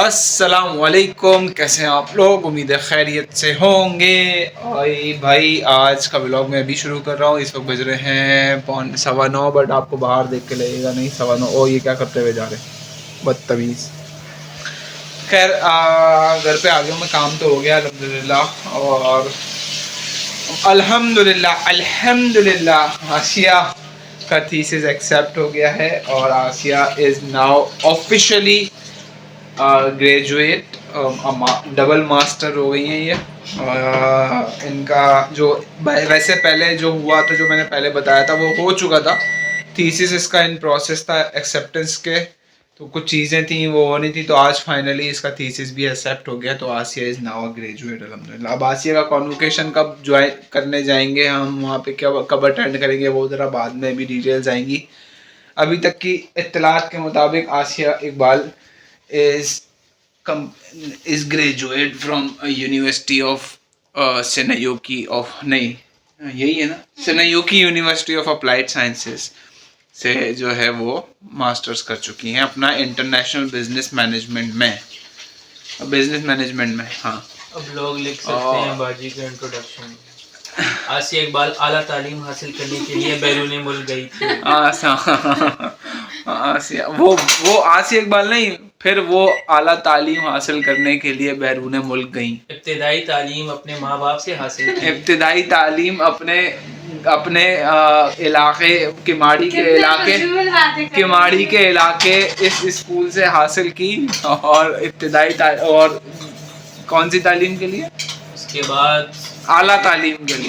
अस्सलाम वालेकुम, कैसे हैं आप लोग? उम्मीद है खैरियत से होंगे। और भाई आज का व्लॉग मैं अभी शुरू कर रहा हूँ। इस वक्त बज रहे हैं 9:15, बट आपको बाहर देख के लगेगा नहीं 9:15। ओ ये क्या करते हुए जा रहे हैं, बदतमीज़। खैर घर पे आ गया हूँ मैं, काम तो हो गया अल्हम्दुलिल्लाह। और अल्हम्दुलिल्लाह आसिया का थीसिस एक्सेप्ट हो गया है और Asiya is now officially graduate, double master हो गई हैं ये। इनका जो वैसे पहले जो हुआ था, जो मैंने पहले बताया था, वो हो चुका था। थीसिस इसका इन प्रोसेस था एक्सेप्टेंस के, तो कुछ चीज़ें थी वो होनी थी, तो आज फाइनली इसका थीसिस भी एक्सेप्ट हो गया। तो आसिया इज़ नाउ ग्रेजुएट अल्हम्दुलिल्लाह। अब आसिया का कॉन्वोकेशन कब ज्वाइन करने जाएंगे हम, वहाँ पे क्या कब अटेंड करेंगे, वो ज़रा बाद में भी डिटेल्स आएंगी। अभी तक की इत्तलात के मुताबिक Asiya Iqbal is graduate from university of Seinajoki of, नहीं यही है ना, Seinajoki university of applied sciences से जो है वो मास्टर्स कर चुकी हैं अपना इंटरनेशनल बिजनेस मैनेजमेंट में, हाँ। अब लोग लिख सकते हैं बाजी का इंट्रोडक्शन। आसिया इकबाल आला तालीम हासिल करने के लिए बैरून मुल्क गई थी। आसिया वो आसिया इकबाल नहीं, फिर वो आला तालीम हासिल करने के लिए बैरून मुल्क गई। इब्तिदाई तालीम अपने माँ बाप से हासिल की। इब्तिदाई तालीम अपने अपने इलाके किमाड़ी के इलाके इस स्कूल से हासिल की। और और कौन सी तालीम के लिए? उसके बाद आला तालीम के लिए।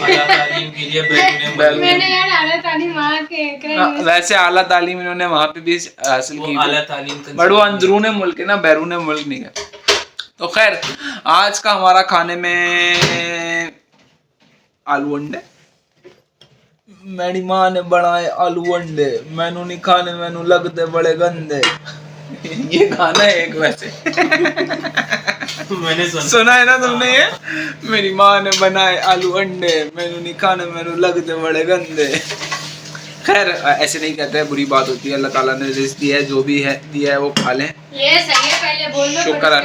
मैंने यार आला तालीम वहाँ के वैसे आला तालीम इन्होंने वहाँ पे भी हासिल की, आला तालीम बट वो अंदरून मुल्क है ना, बैरून मुल्क नहीं है। तो खैर आज का हमारा खाने में आलू अंडे, मेरी माँ ने बनाए आलू अंडे, मैनू नहीं खाने, मैनू लगते बड़े गंदे। ये गाना है एक वैसे। मैंने सुना है ना तुमने ये? मेरी माँ ने बनाए आलू अंडे, मैनू नहीं खाने, मैनू लगते बड़े गंदे। खैर ऐसे नहीं कहते हैं, बुरी बात होती है। अल्लाह ताला ने रिज़्क़ दिया है, जो भी है दिया है वो खा लें। ये सही है, पहले बोल लो। शुक्र है।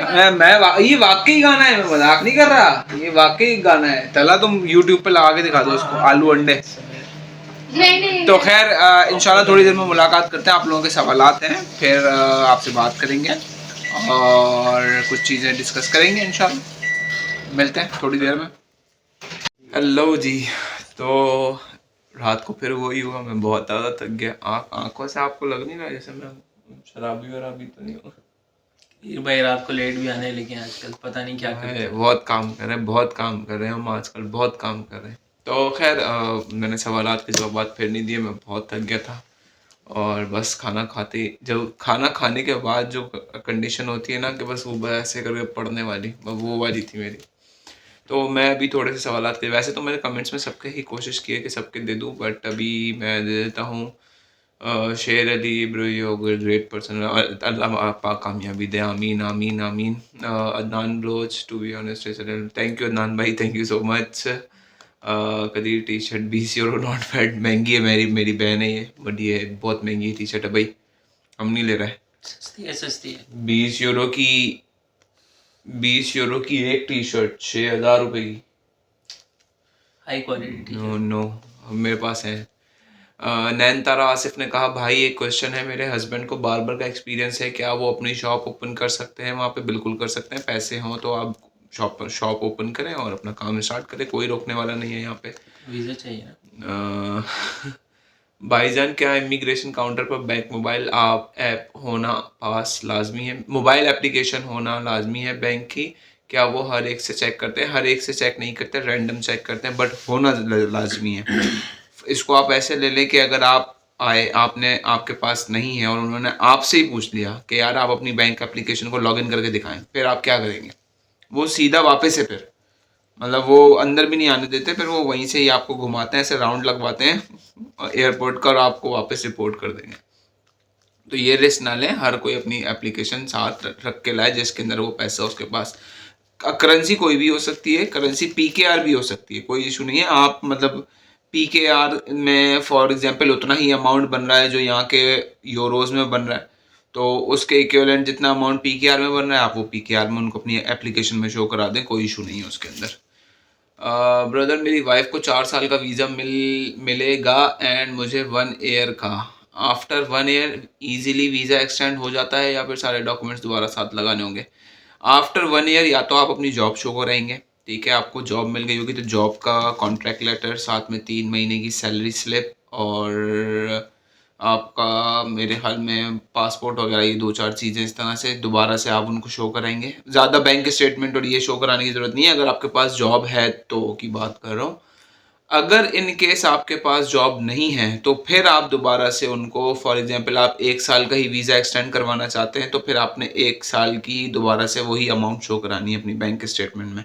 ये वाकई गाना है, मैं मजाक नहीं कर रहा, ये वाकई गाना है। चला तुम YouTube पे लगा के दिखा दो इसको, आलू अंडे। नहीं। तो खैर इंशाल्लाह थोड़ी देर में मुलाकात करते हैं, आप लोगों के सवालात हैं, फिर आपसे बात करेंगे और कुछ चीज़ें डिस्कस करेंगे इंशाल्लाह। मिलते हैं थोड़ी देर में। हेलो जी, तो रात को फिर वही हुआ, मैं बहुत ज़्यादा थक गया। आँखों से आपको लग नहीं रहा जैसे मैं शराबी वराबी तो नहीं हूँ? ये भाई रात को लेट भी आने लगे हैं आजकल, पता नहीं क्या करते हैं। बहुत काम कर रहे हैं हम आजकल, बहुत काम कर रहे हैं। तो खैर मैंने सवालात के जवाब फिर नहीं दिए, मैं बहुत थक गया था। और बस खाना खाने के बाद जो कंडीशन होती है ना कि बस वो ऐसे करके पढ़ने वाली, वो वाली थी मेरी। तो मैं अभी थोड़े से सवालात के, वैसे तो मैंने कमेंट्स में सबके ही कोशिश की है कि सबके दे दूँ, बट अभी मैं दे देता हूँ। Sher Ali bro, you great person, अल्लाह आपा कामयाबी दे, आमीन आमीन आमीन। Adnan Baloch, to be honest, thank you Adnan भाई, thank you so much. Qadir T shirt 20 euro not bad, महंगी है, मेरी बहन है ये, बट ये बहुत महंगी टी शर्ट है भाई, हम नहीं ले रहे। सस्ती है 20 यूरो की एक टी शर्ट 6,000 रुपये की, हाई क्वालिटी। नो मेरे पास है। नैन तारा आसिफ ने कहा भाई एक क्वेश्चन है, मेरे हस्बैंड को बार्बर का एक्सपीरियंस है, क्या वो अपनी शॉप ओपन कर सकते हैं वहाँ पे? बिल्कुल कर सकते हैं, पैसे हों तो आप शॉप ओपन करें और अपना काम स्टार्ट करें, कोई रोकने वाला नहीं है यहाँ पे। वीज़ा चाहिए ना? भाईजान क्या इमिग्रेशन काउंटर पर बैंक मोबाइल ऐप होना पास लाजमी है? मोबाइल एप्लीकेशन होना लाजमी है बैंक की? क्या वो हर एक से चेक करते हैं? हर एक से चेक नहीं करते, रैंडम चेक करते हैं, बट होना लाजमी है। इसको आप ऐसे ले लें कि अगर आप आपके पास नहीं है और उन्होंने आपसे ही पूछ लिया कि यार आप अपनी बैंक एप्लीकेशन को लॉगिन करके दिखाएं, फिर आप क्या करेंगे? वो सीधा वापस है, फिर मतलब वो अंदर भी नहीं आने देते, फिर वो वहीं से ही आपको घुमाते हैं, ऐसे राउंड लगवाते हैं एयरपोर्ट का और आपको वापस रिपोर्ट कर देंगे। तो ये रिस्क ना लें, हर कोई अपनी एप्लीकेशन साथ रख के लाए जिसके अंदर वो पैसा उसके पास। करेंसी कोई भी हो सकती है, करेंसी PKR भी हो सकती है, कोई इशू नहीं है। आप मतलब PKR में फॉर एग्जांपल उतना ही अमाउंट बन रहा है जो यहाँ के यूरोज़ में बन रहा है, तो उसके इक्विवेलेंट जितना अमाउंट पीकेआर में बन रहा है आप वो पीकेआर में उनको अपनी एप्लीकेशन में शो करा दें, कोई इशू नहीं है उसके अंदर। ब्रदर मेरी वाइफ को 4 साल का वीज़ा मिलेगा एंड मुझे 1 ईयर का। After 1 year easily visa extend हो जाता है या फिर सारे डॉक्यूमेंट्स दोबारा साथ लगाने होंगे? आफ्टर 1 ईयर या तो आप अपनी जॉब शो कराएंगे, ठीक है, आपको जॉब मिल गई होगी तो जॉब का कॉन्ट्रैक्ट लेटर, साथ में 3 महीने की सैलरी स्लिप और आपका मेरे ख्याल में पासपोर्ट वगैरह, ये 2-4 चीज़ें इस तरह से दोबारा से आप उनको शो कराएंगे। ज़्यादा बैंक स्टेटमेंट और ये शो कराने की ज़रूरत नहीं है, अगर आपके पास जॉब है तो की बात कर रहा हूँ। अगर इन केस आपके पास जॉब नहीं है तो फिर आप दोबारा से उनको, फॉर एग्जांपल आप 1 साल का ही वीज़ा एक्सटेंड करवाना चाहते हैं तो फिर आपने 1 साल की दोबारा से वही अमाउंट शो करानी है अपनी बैंक स्टेटमेंट में।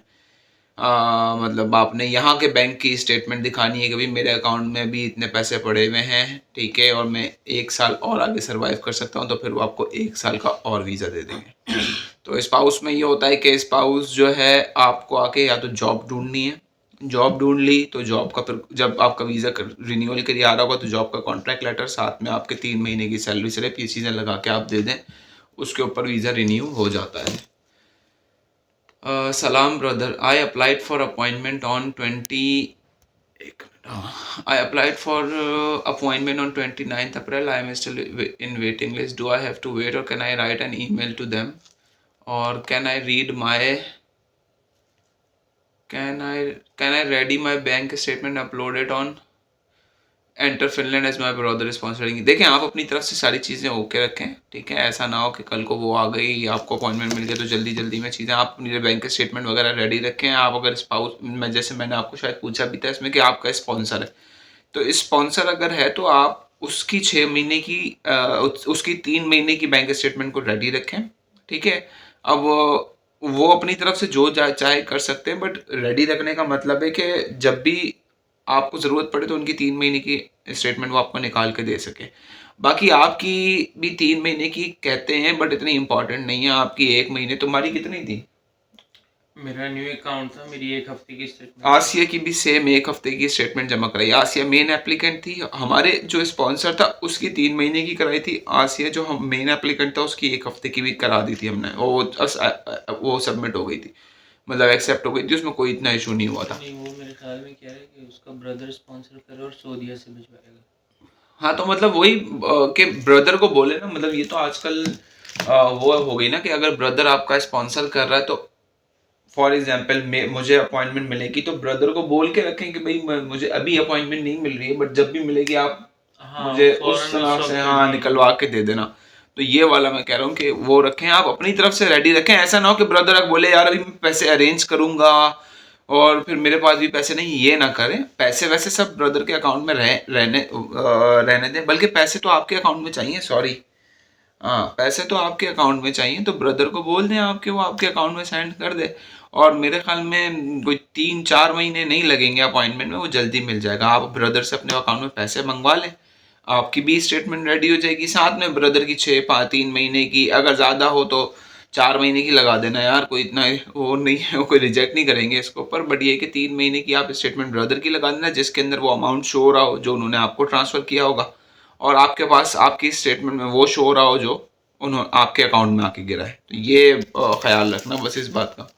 मतलब आपने यहाँ के बैंक की स्टेटमेंट दिखानी है कि भाई मेरे अकाउंट में भी इतने पैसे पड़े हुए हैं, ठीक है, और मैं 1 साल और आगे सर्वाइव कर सकता हूँ, तो फिर वो आपको 1 साल का और वीज़ा दे देंगे। तो स्पाउस में ये होता है कि स्पाउस जो है आपको आके या तो जॉब ढूंढनी है, जॉब ढूंढ ली तो जॉब का फिर जब आपका वीज़ा रिन्यूअल के लिए आ रहा होगा तो जॉब का कॉन्ट्रैक्ट लेटर, साथ में आपके 3 महीने की सैलरी स्लिप, ये चीज़ें लगा के आप दे दें, उसके ऊपर वीज़ा रिन्यू हो जाता है। Salam brother, I applied for appointment on 20. I applied for appointment on 29th April. I am still in waiting list. Do I have to wait or can I write an email to them? Or can I read my can I ready my bank statement, upload it on enter Finland as my brother sponsoring? देखें आप अपनी तरफ से सारी चीज़ें okay रखें, ठीक है, ऐसा ना हो कि कल को वो आ गई, आपको अपॉइंटमेंट मिल गया तो जल्दी जल्दी में चीज़ें, आप अपनी बैंक स्टेटमेंट वगैरह रेडी रखें। आप अगर स्पाउस में, जैसे मैंने आपको शायद पूछा भी था इसमें कि आपका स्पॉन्सर है, तो स्पॉन्सर अगर है तो आप उसकी 6 महीने की उसकी 3 महीने की बैंक स्टेटमेंट को रेडी रखें, ठीक है। अब वो अपनी तरफ से जो चाहे कर सकते हैं, बट रेडी रखने का मतलब है कि जब भी आपको ज़रूरत पड़े तो उनकी 3 महीने की स्टेटमेंट वो आपको निकाल के दे सके। बाकी आपकी भी 3 महीने की कहते हैं बट इतनी इम्पोर्टेंट नहीं है, आपकी 1 महीने, तुम्हारी कितनी थी? मेरा न्यू अकाउंट था, मेरी 1 हफ्ते की स्टेटमेंट। आसिया की भी सेम 1 हफ्ते की स्टेटमेंट जमा कराई। आसिया मेन एप्लीकेंट थी, हमारे जो स्पॉन्सर था उसकी 3 महीने की कराई थी। आसिया जो हम मेन एप्लीकेंट था उसकी 1 हफ्ते की भी करा दी थी हमने, वो सबमिट हो गई थी, मतलब एक्सेप्ट हो गई थी, उसमें कोई इतना इशू नहीं हुआ था। नहीं, वो मेरे ख्याल में कह रहा है कि उसका ब्रदर स्पॉन्सर करे और सऊदीया से भिजवाएगा। हाँ तो मतलब वही कि ब्रदर को बोले ना, मतलब ये तो आजकल वो हो गई ना कि अगर ब्रदर आपका स्पॉन्सर कर रहा है तो फॉर एग्जाम्पल मुझे अपॉइंटमेंट मिलेगी तो ब्रदर को बोल के रखें कि भाई मुझे अभी अपॉइंटमेंट नहीं मिल रही है बट जब भी मिलेगी आप मुझे उस तरह से निकलवा के दे देना। तो ये वाला मैं कह रहा हूँ कि वो रखें, आप अपनी तरफ से रेडी रखें। ऐसा ना हो कि ब्रदर बोले यार अभी मैं पैसे अरेंज करूंगा और फिर मेरे पास भी पैसे नहीं, ये ना करें। पैसे वैसे सब ब्रदर के अकाउंट में रहने दें, बल्कि पैसे तो आपके अकाउंट में चाहिए, सॉरी, हाँ पैसे तो आपके अकाउंट में चाहिए, तो ब्रदर को बोल दें आपके, वो आपके अकाउंट में सेंड कर दे। और मेरे ख्याल में कोई 3-4 महीने नहीं लगेंगे अपॉइंटमेंट में, वो जल्दी मिल जाएगा। आप ब्रदर से अपने अकाउंट में पैसे मंगवा लें, आपकी भी स्टेटमेंट रेडी हो जाएगी, साथ में ब्रदर की 3 महीने की, अगर ज़्यादा हो तो 4 महीने की लगा देना यार, कोई इतना वो नहीं है, वो कोई रिजेक्ट नहीं करेंगे इसके ऊपर। बट ये कि 3 महीने की आप स्टेटमेंट ब्रदर की लगा देना जिसके अंदर वो अमाउंट शो हो रहा हो जो उन्होंने आपको ट्रांसफ़र किया होगा, और आपके पास आपकी स्टेटमेंट में वो शो हो रहा हो जो उन्होंने आपके अकाउंट में आके गिरा है। तो ये ख्याल रखना बस इस बात का।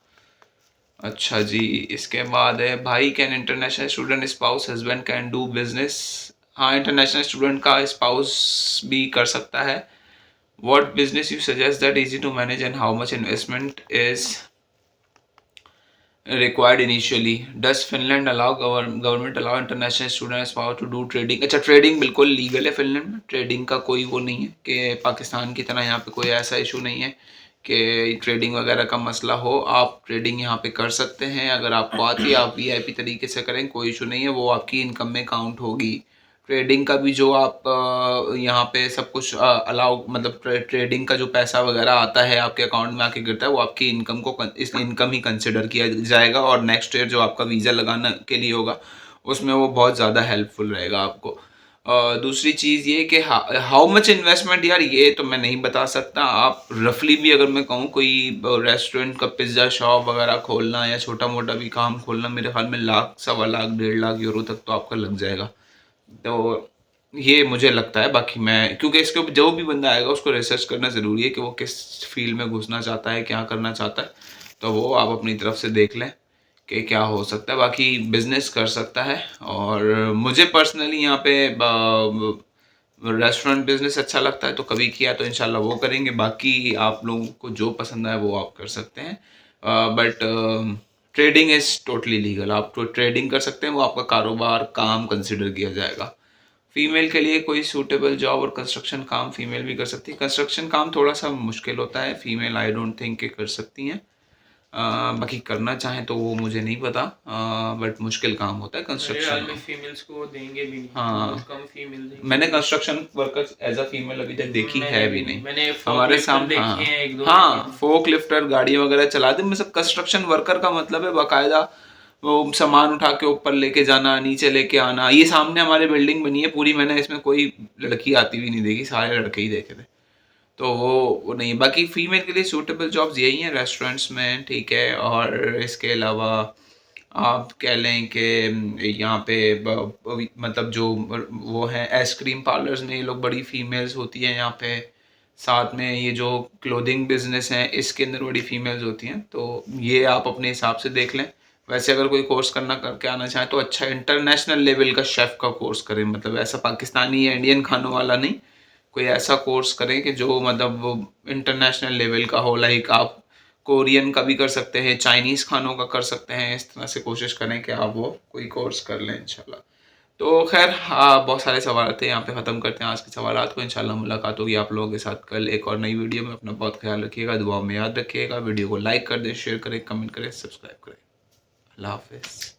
अच्छा जी, इसके बाद है भाई, can international student spouse husband can do business? हाँ, इंटरनेशनल स्टूडेंट का स्पाउस भी कर सकता है। What business you suggest that easy to manage and how much investment is required initially? Does Finland allow government allow international students power to do trading? अच्छा, trading बिल्कुल legal है Finland में, trading का कोई वो नहीं है कि पाकिस्तान की तरह यहाँ पे कोई ऐसा इशू नहीं है कि ट्रेडिंग वगैरह का मसला हो। आप ट्रेडिंग यहाँ पे कर सकते हैं, अगर आपको आती है आप वीआईपी तरीके से करें, कोई इशू नहीं है, वो आपकी इनकम में काउंट होगी। ट्रेडिंग का भी जो आप यहाँ पे सब कुछ अलाउ, मतलब ट्रेडिंग का जो पैसा वगैरह आता है आपके अकाउंट में आके गिरता है, वो आपकी इनकम को इस इनकम ही कंसिडर किया जाएगा, और नेक्स्ट ईयर जो आपका वीज़ा लगाने के लिए होगा उसमें वो बहुत ज़्यादा हेल्पफुल रहेगा आपको। दूसरी चीज़ ये कि हाउ मच इन्वेस्टमेंट, यार ये तो मैं नहीं बता सकता। आप रफली भी अगर मैं कहूँ कोई रेस्टोरेंट का पिज़्ज़ा शॉप वगैरह खोलना या छोटा मोटा भी काम खोलना, मेरे ख्याल में 1 लाख, 1.25 लाख, 1.5 लाख यूरो तक तो आपका लग जाएगा। तो ये मुझे लगता है। बाकी मैं, क्योंकि इसके ऊपर जो भी बंदा आएगा उसको रिसर्च करना ज़रूरी है कि वो किस फील्ड में घुसना चाहता है, क्या करना चाहता है, तो वो आप अपनी तरफ से देख लें कि क्या हो सकता है। बाकी बिजनेस कर सकता है। और मुझे पर्सनली यहाँ पे रेस्टोरेंट बिजनेस अच्छा लगता है, तो कभी किया तो इंशाल्लाह वो करेंगे। बाकी आप लोगों को जो पसंद आए वो आप कर सकते हैं। But trading is totally legal, आप तो ट्रेडिंग कर सकते हैं, वो आपका कारोबार काम कंसिडर किया जाएगा। फीमेल के लिए कोई सूटेबल जॉब और कंस्ट्रक्शन काम फीमेल भी कर सकती है। कंस्ट्रक्शन काम थोड़ा सा मुश्किल होता है, फीमेल आई डोंट थिंक के कर सकती हैं। बाकी करना चाहें तो वो मुझे नहीं पता, बट मुश्किल काम होता है कंस्ट्रक्शन। में फीमेल्स को देंगे भी नहीं, हाँ। बहुत कम फीमेल देंगे। मैंने construction workers as a female अभी तक देखी है भी नहीं। मैंने हमारे forklift सामने देखे हैं एक दो। हाँ फोक लिफ्टर गाड़ी वगैरह चलाते हैं। मतलब कंस्ट्रक्शन वर्कर का मतलब है बाकायदा वो सामान उठा के ऊपर लेके जाना, नीचे लेके आना। ये सामने हमारे बिल्डिंग बनी है पूरी, मैंने इसमें कोई लड़की आती भी नहीं देखी, सारे लड़के ही देखे थे। तो वो नहीं है। बाकी फीमेल के लिए सूटेबल जॉब्स यही हैं रेस्टोरेंट्स में, ठीक है। और इसके अलावा आप कह लें कि यहाँ पे मतलब जो वो हैं आइसक्रीम पार्लर्स में ये लोग बड़ी फीमेल्स होती हैं यहाँ पे। साथ में ये जो क्लोथिंग बिजनेस है इसके अंदर बड़ी फीमेल्स होती हैं। तो ये आप अपने हिसाब से देख लें। वैसे अगर कोई कोर्स करके आना चाहे तो अच्छा इंटरनेशनल लेवल का शेफ़ का कोर्स करें, मतलब ऐसा पाकिस्तानी या इंडियन खानों वाला नहीं, कोई ऐसा कोर्स करें कि जो मतलब वो इंटरनेशनल लेवल का हो। लाइक आप कोरियन का भी कर सकते हैं, चाइनीज़ खानों का कर सकते हैं। इस तरह से कोशिश करें कि आप वो कोई कोर्स कर लें इंशाल्लाह। तो खैर बहुत सारे सवाल थे, यहाँ पे ख़त्म करते हैं आज के सवालात को। इंशाल्लाह मुलाकात होगी आप लोगों के साथ कल एक और नई वीडियो में। अपना बहुत ख्याल रखिएगा, दुआ में याद रखिएगा। वीडियो को लाइक कर दें, शेयर करें, कमेंट करें, सब्सक्राइब करें। अल्लाह हाफिज़।